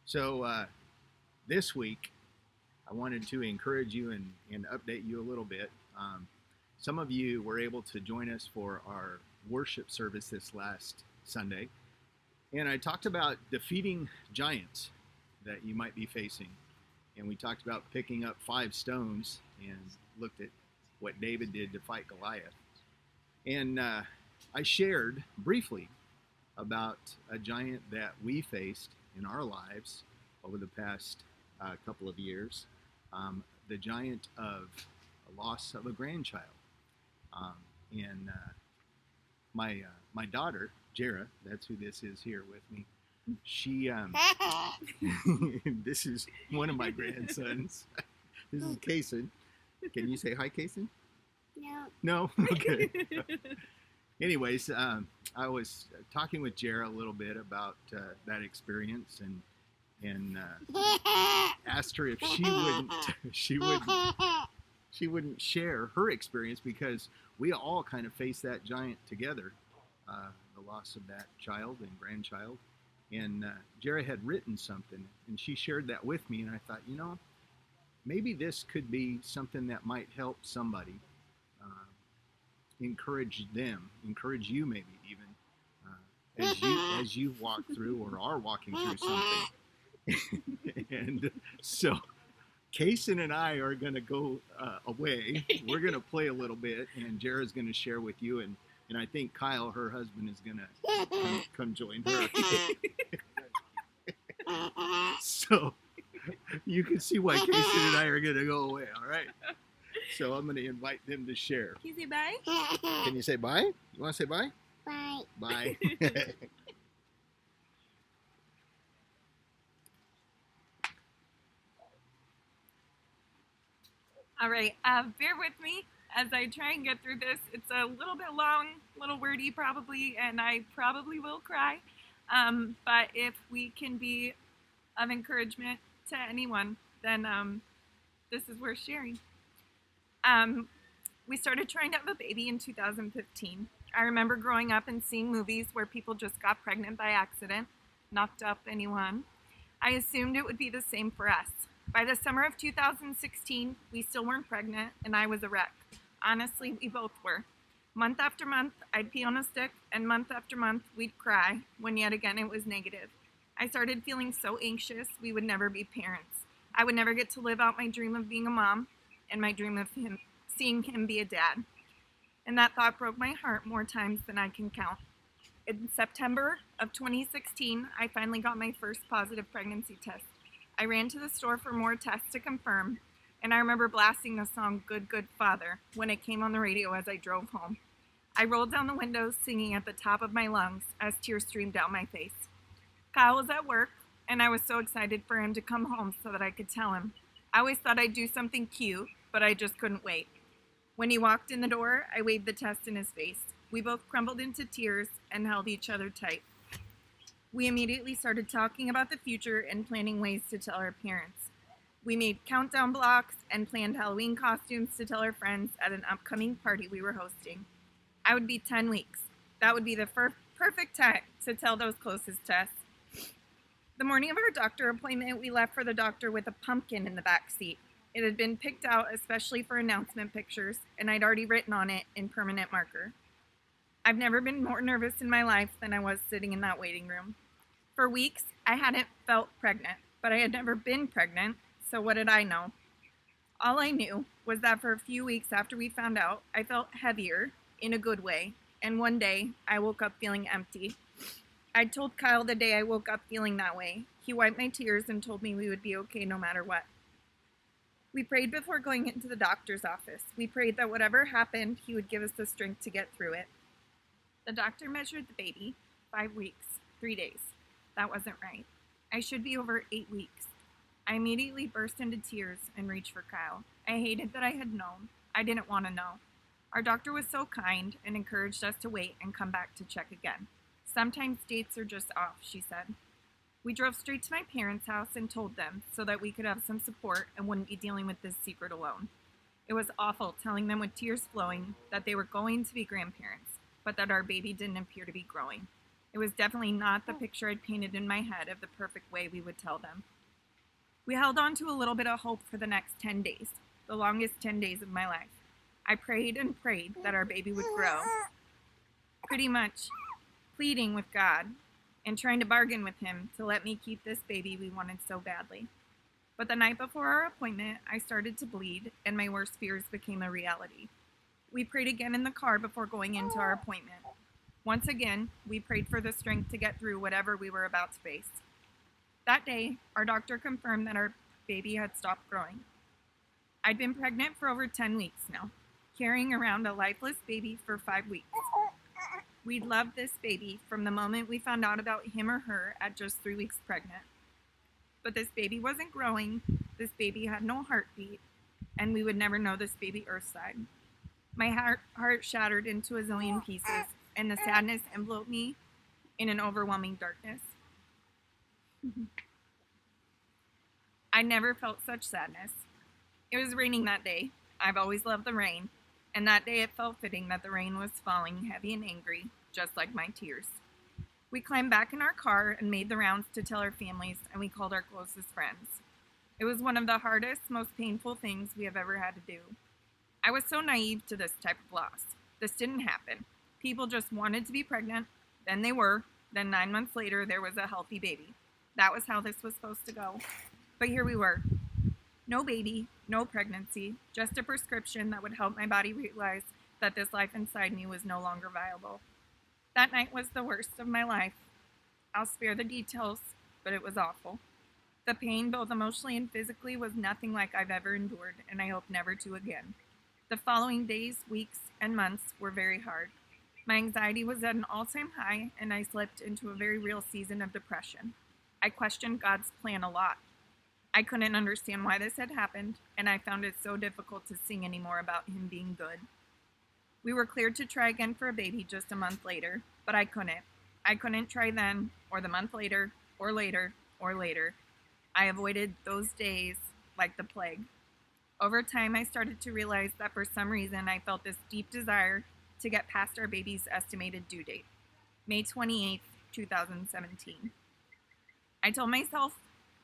So this week, I wanted to encourage you and update you a little bit. Some of you were able to join us for our worship service this last Sunday, and I talked about defeating giants that you might be facing. And we talked about picking up 5 stones and looked at what David did to fight Goliath. And I shared briefly about a giant that we faced in our lives over the past couple of years, the giant of a loss of a grandchild. And my daughter, Jerra, that's who this is here with me. She this is one of my grandsons. This is Kason. Can you say hi, Kason? No. No? Okay. Anyways, I was talking with Jerra a little bit about that experience and asked her if she wouldn't share her experience, because we all kind of faced that giant together, the loss of that child and grandchild. And Jerra had written something, and she shared that with me, and I thought, maybe this could be something that might help somebody, encourage you maybe even, as you walk through or are walking through something. And so Kason and I are going to go away. We're going to play a little bit, and Jerra's going to share with you, and I think Kyle, her husband, is going to come join her. So you can see why Kason and I are going to go away, all right? So I'm going to invite them to share. Can you say bye? Can you say bye? You want to say bye? Bye. Bye. All right, bear with me as I try and get through this. It's a little bit long, a little wordy probably, and I probably will cry. But if we can be of encouragement to anyone, then this is worth sharing. We started trying to have a baby in 2015. I remember growing up and seeing movies where people just got pregnant by accident, knocked up anyone. I assumed it would be the same for us. By the summer of 2016, we still weren't pregnant, and I was a wreck. Honestly, we both were. Month after month, I'd pee on a stick, and month after month, we'd cry, when yet again it was negative. I started feeling so anxious we would never be parents. I would never get to live out my dream of being a mom, and my dream of seeing him be a dad. And that thought broke my heart more times than I can count. In September of 2016, I finally got my first positive pregnancy test. I ran to the store for more tests to confirm, and I remember blasting the song Good, Good Father when it came on the radio as I drove home. I rolled down the window singing at the top of my lungs as tears streamed down my face. Kyle was at work, and I was so excited for him to come home so that I could tell him. I always thought I'd do something cute, but I just couldn't wait. When he walked in the door, I waved the test in his face. We both crumbled into tears and held each other tight. We immediately started talking about the future and planning ways to tell our parents. We made countdown blocks and planned Halloween costumes to tell our friends at an upcoming party we were hosting. I would be 10 weeks. That would be the perfect time to tell those closest to us. The morning of our doctor appointment, we left for the doctor with a pumpkin in the back seat. It had been picked out especially for announcement pictures, and I'd already written on it in permanent marker. I've never been more nervous in my life than I was sitting in that waiting room. For weeks, I hadn't felt pregnant, but I had never been pregnant, so what did I know? All I knew was that for a few weeks after we found out, I felt heavier, in a good way, and one day, I woke up feeling empty. I told Kyle the day I woke up feeling that way. He wiped my tears and told me we would be okay no matter what. We prayed before going into the doctor's office. We prayed that whatever happened, he would give us the strength to get through it. The doctor measured the baby, 5 weeks, 3 days. That wasn't right. I should be over 8 weeks. I immediately burst into tears and reached for Kyle. I hated that I had known. I didn't want to know. Our doctor was so kind and encouraged us to wait and come back to check again. Sometimes dates are just off, she said. We drove straight to my parents' house and told them so that we could have some support and wouldn't be dealing with this secret alone. It was awful telling them with tears flowing that they were going to be grandparents, but that our baby didn't appear to be growing. It was definitely not the picture I'd painted in my head of the perfect way we would tell them. We held on to a little bit of hope for the next 10 days, the longest 10 days of my life. I prayed and prayed that our baby would grow, pretty much pleading with God and trying to bargain with him to let me keep this baby we wanted so badly. But the night before our appointment, I started to bleed, and my worst fears became a reality. We prayed again in the car before going into our appointment. Once again, we prayed for the strength to get through whatever we were about to face. That day, our doctor confirmed that our baby had stopped growing. I'd been pregnant for over 10 weeks now, carrying around a lifeless baby for 5 weeks. We'd loved this baby from the moment we found out about him or her at just 3 weeks pregnant. But this baby wasn't growing, this baby had no heartbeat, and we would never know this baby earthside. My heart shattered into a zillion pieces, and the sadness enveloped me in an overwhelming darkness. I never felt such sadness. It was raining that day. I've always loved the rain, and that day it felt fitting that the rain was falling heavy and angry, just like my tears. We climbed back in our car and made the rounds to tell our families, and we called our closest friends. It was one of the hardest, most painful things we have ever had to do. I was so naive to this type of loss. This didn't happen. People just wanted to be pregnant, then they were, then 9 months later there was a healthy baby. That was how this was supposed to go. But here we were. No baby, no pregnancy, just a prescription that would help my body realize that this life inside me was no longer viable. That night was the worst of my life. I'll spare the details, but it was awful. The pain, both emotionally and physically, was nothing like I've ever endured, and I hope never to again. The following days, weeks, and months were very hard. My anxiety was at an all-time high, and I slipped into a very real season of depression. I questioned God's plan a lot. I couldn't understand why this had happened, and I found it so difficult to sing anymore about him being good. We were cleared to try again for a baby just a month later, but I couldn't. I couldn't try then, or the month later, or later, or later. I avoided those days like the plague. Over time, I started to realize that for some reason I felt this deep desire to get past our baby's estimated due date, May 28th, 2017. I told myself,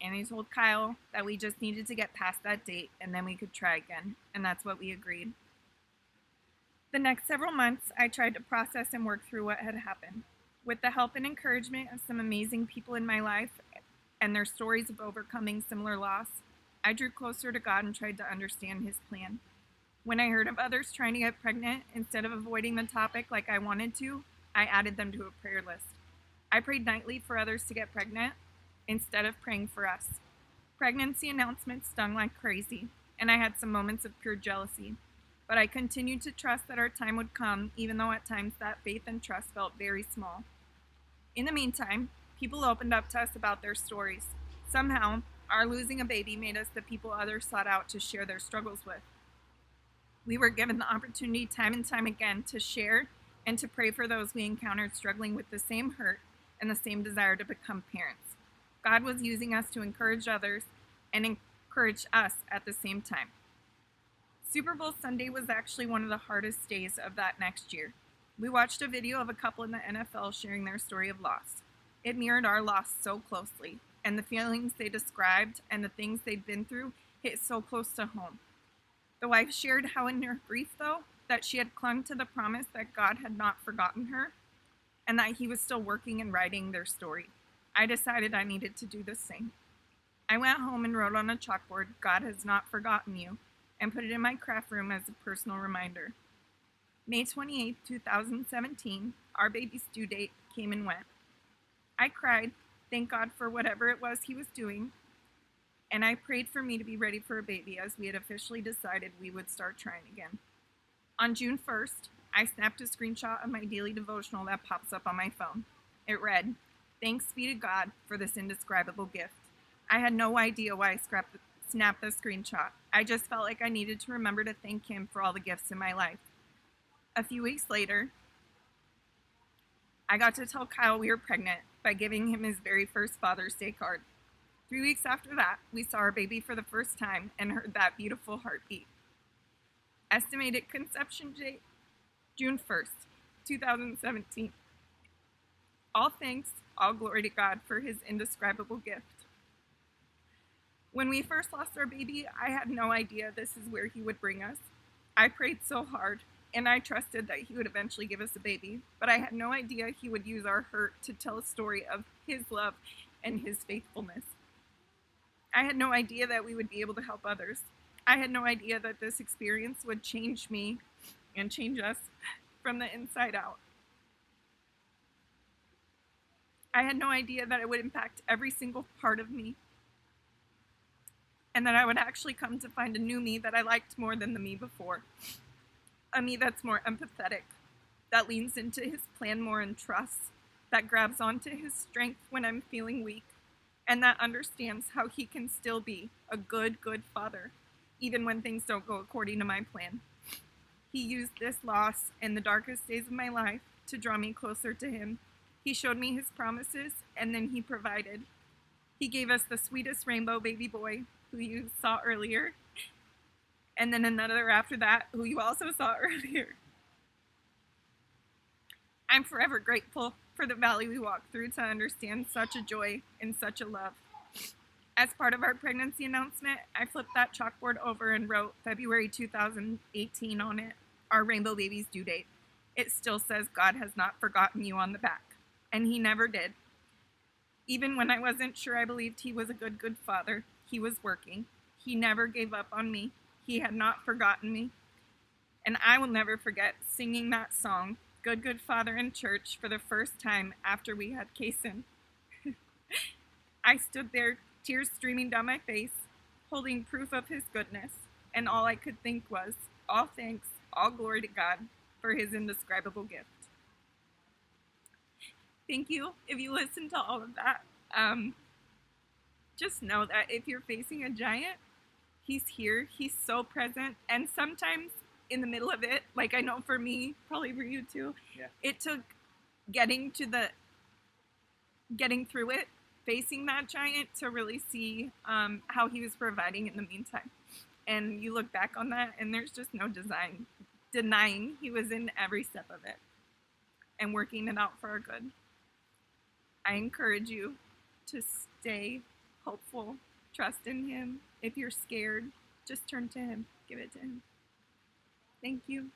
and I told Kyle, that we just needed to get past that date and then we could try again, and that's what we agreed. The next several months, I tried to process and work through what had happened. With the help and encouragement of some amazing people in my life and their stories of overcoming similar loss, I drew closer to God and tried to understand his plan. When I heard of others trying to get pregnant, instead of avoiding the topic like I wanted to, I added them to a prayer list. I prayed nightly for others to get pregnant instead of praying for us. Pregnancy announcements stung like crazy, and I had some moments of pure jealousy. But I continued to trust that our time would come, even though at times that faith and trust felt very small. In the meantime, people opened up to us about their stories. Somehow, our losing a baby made us the people others sought out to share their struggles with. We were given the opportunity time and time again to share and to pray for those we encountered struggling with the same hurt and the same desire to become parents. God was using us to encourage others and encourage us at the same time. Super Bowl Sunday was actually one of the hardest days of that next year. We watched a video of a couple in the NFL sharing their story of loss. It mirrored our loss so closely, and the feelings they described and the things they'd been through hit so close to home. The wife shared how in her grief, though, that she had clung to the promise that God had not forgotten her and that he was still working and writing their story. I decided I needed to do the same. I went home and wrote on a chalkboard, "God has not forgotten you," and put it in my craft room as a personal reminder. May 28, 2017, our baby's due date came and went. I cried, thanked God for whatever it was he was doing, and I prayed for me to be ready for a baby as we had officially decided we would start trying again. On June 1st, I snapped a screenshot of my daily devotional that pops up on my phone. It read, "Thanks be to God for this indescribable gift." I had no idea why I snapped the screenshot. I just felt like I needed to remember to thank him for all the gifts in my life. A few weeks later, I got to tell Kyle we were pregnant by giving him his very first Father's Day card. 3 weeks after that, we saw our baby for the first time and heard that beautiful heartbeat. Estimated conception date, June 1st, 2017. All thanks, all glory to God for his indescribable gift. When we first lost our baby, I had no idea this is where he would bring us. I prayed so hard, and I trusted that he would eventually give us a baby, but I had no idea he would use our hurt to tell a story of his love and his faithfulness. I had no idea that we would be able to help others. I had no idea that this experience would change me and change us from the inside out. I had no idea that it would impact every single part of me, and that I would actually come to find a new me that I liked more than the me before. A me that's more empathetic, that leans into his plan more and trusts, that grabs onto his strength when I'm feeling weak, and that understands how he can still be a good father, even when things don't go according to my plan. He used this loss and the darkest days of my life to draw me closer to him. He showed me his promises, and then he provided. He gave us the sweetest rainbow baby boy, who you saw earlier, and then another after that, who you also saw earlier. I'm forever grateful for the valley we walked through to understand such a joy and such a love. As part of our pregnancy announcement, I flipped that chalkboard over and wrote February 2018 on it, our rainbow baby's due date. It still says God has not forgotten you on the back, and he never did. Even when I wasn't sure I believed he was a good father, he was working. He never gave up on me. He had not forgotten me. And I will never forget singing that song, Good Father, in church for the first time after we had Kason. I stood there, tears streaming down my face, holding proof of his goodness, and all I could think was, all thanks, all glory to God for his indescribable gift. Thank you if you listened to all of that. Just know that if you're facing a giant, he's here, he's so present, and sometimes in the middle of it, like I know for me, probably for you too, It took getting through it, facing that giant, to really see how he was providing in the meantime. And you look back on that, and there's just no denying he was in every step of it and working it out for our good. I encourage you to stay hopeful, trust in him. If you're scared, just turn to him, give it to him. Thank you.